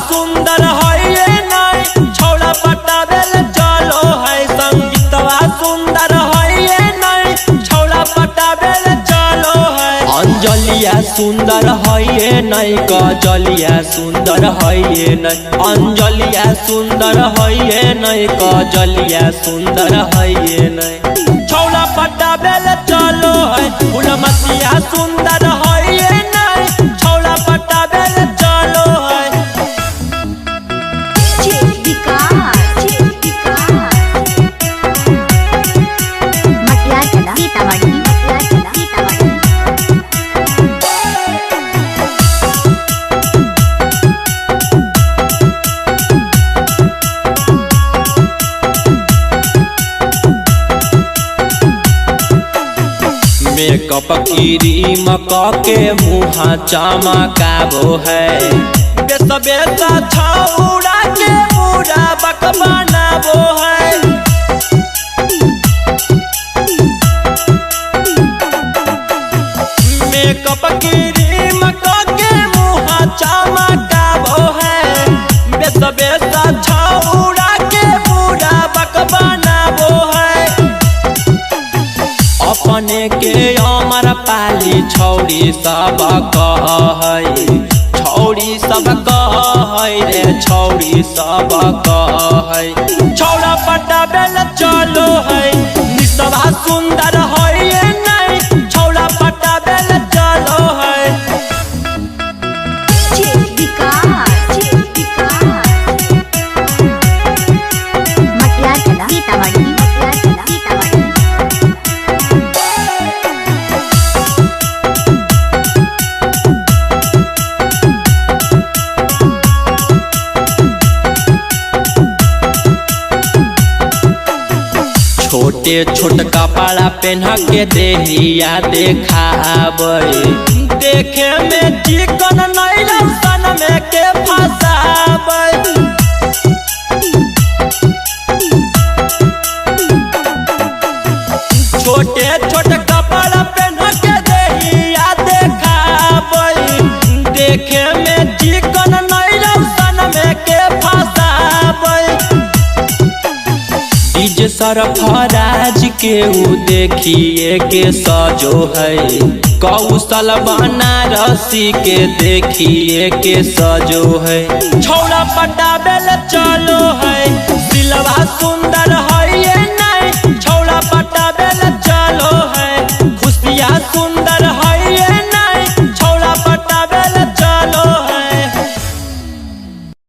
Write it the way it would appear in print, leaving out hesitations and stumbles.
सुंदर है ये नहीं छौड़ा पटावेल चलो है। संगीतवा सुंदर है ये नहीं छौड़ा पटावेल चलो है। अंजलिया सुंदर है ये नहीं कजलिया सुंदर है ये नहीं। अंजलिया सुंदर है ये नहीं कजलिया सुंदर है ये नहीं। छौड़ा पटावेल चलो है। फूलमतिया सुंदर है ये नहीं छौड़ा पटावेल चलो है। मेकअप क्रीम के मुँह चमकाबो है। बेस बेस छौड़ा के पूरा बक बनाबो है। मेकअप क्रीम के मुँह चमकाबो है। बेस बेस छौड़ा के पूरा बक बनाबो है। अपने के अमर पाली छौड़ी सब कहै। छौड़ी सब कहै रे छौड़ी सब कहै। छौड़ा पटावेल चलो है। निसवा सुंदर है ये नहीं छौड़ा पटावेल चलो है। छोटे छोट कपड़ा पहना के देहिया देखाबै। देखे में चिकन नहीं सन में के फसाबै। छोटे छोट कपड़ा पहना के देहिया देखाबै। देखे में चिकन नहीं सन में के फसाबै। डीजे सरफराज के ऊ देखिए के सजो है। कौशल बनारसी के देखिए के सजो है। छौड़ा पटावेल चलो है। दिलवा सुंदर है ये नहीं छौड़ा पटावेल चलो है। खुशियाँ सुंदर